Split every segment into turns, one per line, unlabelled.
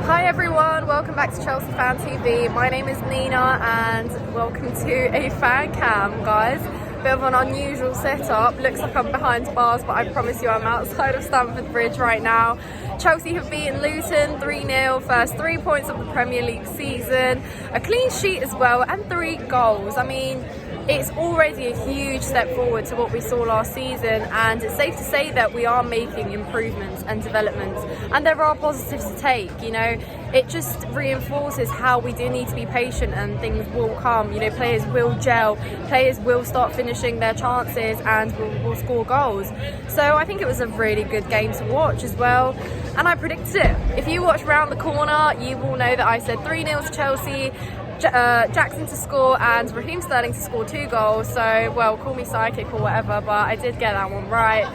Hi everyone, welcome back to Chelsea Fan TV. My name is Nina and welcome to a fan cam, guys. Bit of an unusual setup. Looks like I'm behind bars, but I promise you I'm outside of Stamford Bridge right now. Chelsea have beaten Luton 3-0, first 3 points of the Premier League season, a clean sheet as well, and 3 goals. I mean, it's already a huge step forward to what we saw last season, and it's safe to say that we are making improvements and developments, and there are positives to take. You know, it just reinforces how we do need to be patient, and things will come. You know, players will gel, players will start finishing their chances, and will score goals. So I think it was a really good game to watch as well, and I predicted it. If you watch Round the Corner, you will know that I said 3-0 to Chelsea, Jackson to score and Raheem Sterling to score 2 goals. So, well, call me psychic or whatever, but I did get that one right.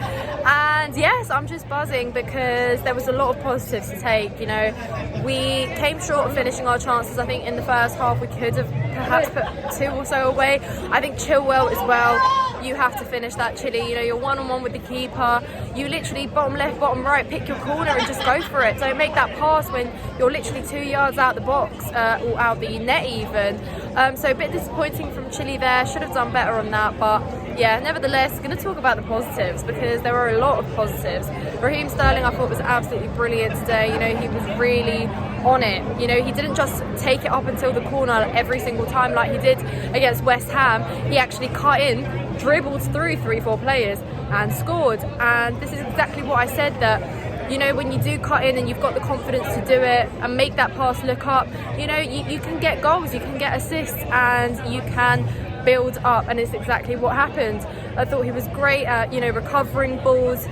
And yes, I'm just buzzing because there was a lot of positives to take. You know, we came short of finishing our chances. I think in the first half we could have perhaps put 2 or so away. I think Chilwell as well, you have to finish that chilly. You know, you're one-on-one with the keeper. You literally bottom left, bottom right, pick your corner and just go for it. Don't make that pass when you're literally 2 yards out the box or out the net even. So a bit disappointing from Chile there. Should have done better on that, but yeah, nevertheless, going to talk about the positives because there were a lot of positives. Raheem Sterling, I thought, was absolutely brilliant today. You know, he was really on it. You know, he didn't just take it up until the corner every single time like he did against West Ham. He actually cut in, dribbled through 3-4 players and scored. And this is exactly what I said, that, you know, when you do cut in and you've got the confidence to do it and make that pass look up, you know, you can get goals, you can get assists, and you can build up, and it's exactly what happened. I thought he was great at, you know, recovering balls,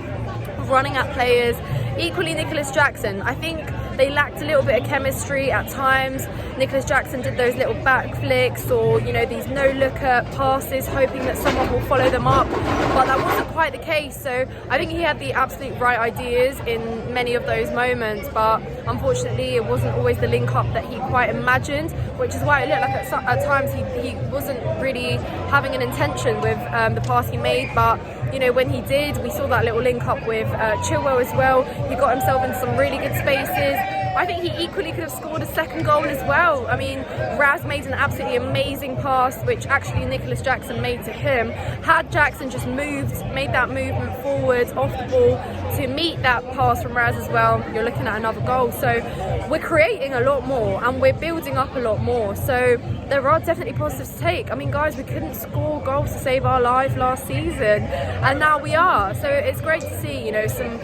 running at players. Equally, Nicholas Jackson, I think they lacked a little bit of chemistry at times. Nicholas Jackson did those little back flicks or, you know, these no-looker passes, hoping that someone will follow them up, but that wasn't quite the case. So I think he had the absolute right ideas in many of those moments, but unfortunately it wasn't always the link-up that he quite imagined, which is why it looked like at times he wasn't really having an intention with the pass he made. But you know, when he did, we saw that little link up with Chilwell as well. He got himself in some really good spaces. I think he equally could have scored a second goal as well. I mean, Raz made an absolutely amazing pass, which actually Nicholas Jackson made to him. Had Jackson just made that movement forward off the ball to meet that pass from Raz as well, you're looking at another goal. So we're creating a lot more and we're building up a lot more. So there are definitely positives to take. I mean, guys, we couldn't score goals to save our life last season, and now we are. So it's great to see, you know, some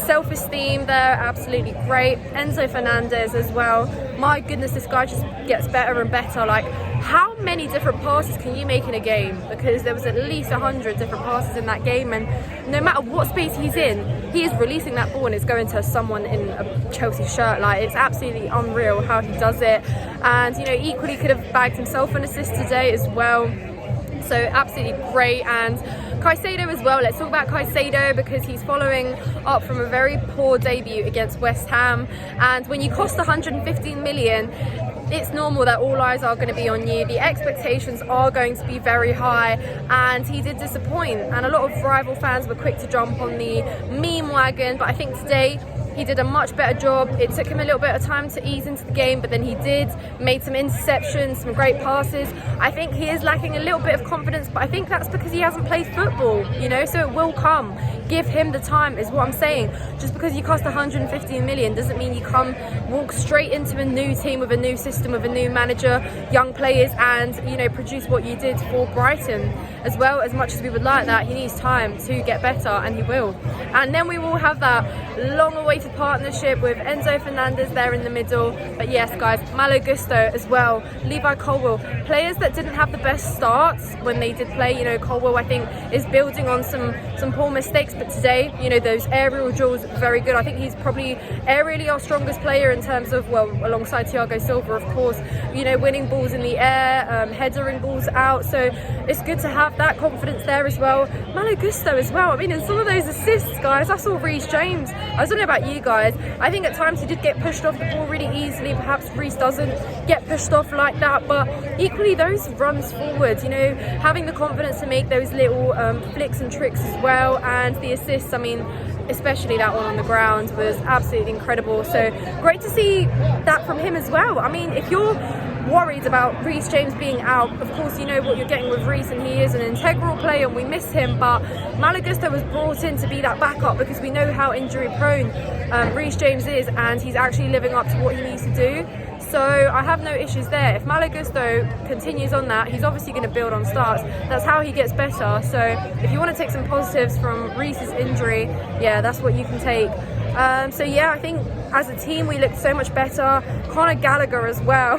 self-esteem there. Absolutely great. Enzo Fernandez as well. My goodness, this guy just gets better and better. Like, how many different passes can you make in a game? Because there was at least 100 different passes in that game, and no matter what space he's in, he is releasing that ball and it's going to someone in a Chelsea shirt. Like, it's absolutely unreal how he does it. And, you know, equally could have bagged himself an assist today as well. So absolutely great. And Caicedo as well. Let's talk about Caicedo because he's following up from a very poor debut against West Ham. And when you cost 115 million, it's normal that all eyes are going to be on you. The expectations are going to be very high, and he did disappoint. And a lot of rival fans were quick to jump on the meme wagon, but I think today he did a much better job. It took him a little bit of time to ease into the game, but then he made some interceptions, some great passes. I think he is lacking a little bit of confidence, but I think that's because he hasn't played football, you know, so it will come. Give him the time is what I'm saying. Just because you cost 115 million doesn't mean you walk straight into a new team with a new system, with a new manager, young players, and, you know, produce what you did for Brighton as well. As much as we would like that, he needs time to get better, and he will. And then we will have that long-awaited partnership with Enzo Fernandez there in the middle. But yes, guys, Malo Gusto as well, Levi Colwill, players that didn't have the best starts when they did play. You know, Colwill, I think, is building on some poor mistakes, but today, you know, those aerial duels, very good. I think he's probably aerially our strongest player in terms of, well, alongside Thiago Silva, of course, you know, winning balls in the air, headering balls out. So it's good to have that confidence there as well. Malo Gusto as well. I mean, in some of those assists, guys, I saw Reece James. I don't know about you guys. I think at times he did get pushed off the ball really easily. Perhaps Reece doesn't get pushed off like that, but equally those runs forward, you know, having the confidence to make those little flicks and tricks as well, and the assists. I mean, especially that one on the ground was absolutely incredible. So great to see that from him as well. I mean, if you're worried about Reece James being out, of course you know what you're getting with Reece, and he is an integral player and we miss him, but Malagusto was brought in to be that backup because we know how injury prone Reece James is, and he's actually living up to what he needs to do. So I have no issues there. If Malagusto continues on that, he's obviously going to build on starts. That's how he gets better. So if you want to take some positives from Reece's injury, yeah, that's what you can take. So yeah, I think as a team we looked so much better. Conor Gallagher as well.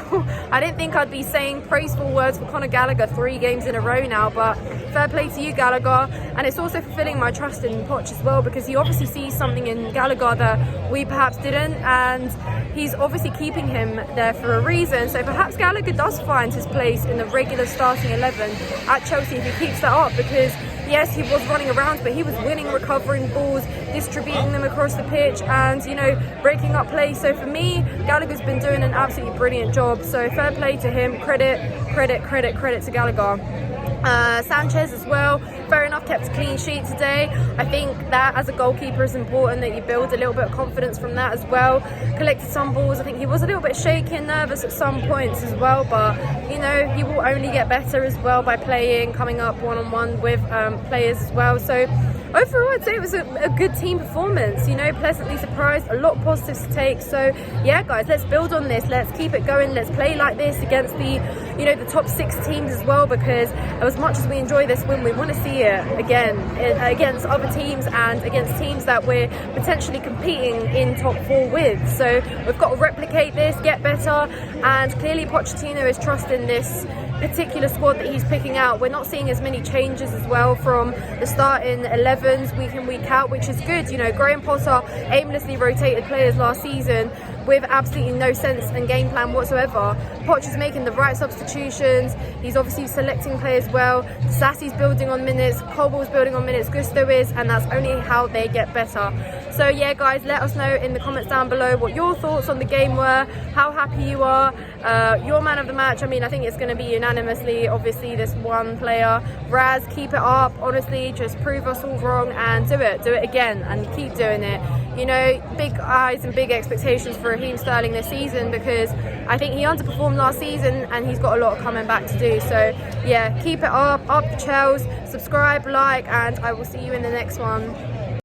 I didn't think I'd be saying praiseful words for Conor Gallagher 3 games in a row now, but fair play to you, Gallagher. And it's also fulfilling my trust in Poch as well, because he obviously sees something in Gallagher that we perhaps didn't, and he's obviously keeping him there for a reason. So perhaps Gallagher does find his place in the regular starting 11 at Chelsea if he keeps that up, because yes, he was running around, but he was winning, recovering balls, distributing them across the pitch, and, you know, breaking up play. So for me, Gallagher's been doing an absolutely brilliant job. So fair play to him. Credit to Gallagher. Sanchez as well, fair enough, kept a clean sheet today. I think that as a goalkeeper is important, that you build a little bit of confidence from that as well. Collected some balls. I think he was a little bit shaky and nervous at some points as well, but you know, he will only get better as well by playing, coming up one-on-one with players as well. So overall, I'd say it was a good team performance, you know, pleasantly surprised, a lot of positives to take. So yeah, guys, let's build on this, let's keep it going, let's play like this against the, you know, the top 6 teams as well, because as much as we enjoy this win, we want to see it again against other teams and against teams that we're potentially competing in top 4 with. So we've got to replicate this, get better, and clearly Pochettino is trusting this particular squad that he's picking out. We're not seeing as many changes as well from the starting 11s week in, week out, which is good. You know, Graham Potter aimlessly rotated players last season with absolutely no sense and game plan whatsoever. Poch is making the right substitutions. He's obviously selecting players well. Sassy's building on minutes, Cobal's building on minutes, Gusto is, and that's only how they get better. So yeah, guys, let us know in the comments down below what your thoughts on the game were, how happy you are, your man of the match. I mean, I think it's going to be unanimously, obviously, this one player. Raz, keep it up. Honestly, just prove us all wrong and do it again and keep doing it. You know, big eyes and big expectations for Raheem Sterling this season, because I think he underperformed last season and he's got a lot of coming back to do. So yeah, keep it up the Chels, subscribe, like, and I will see you in the next one.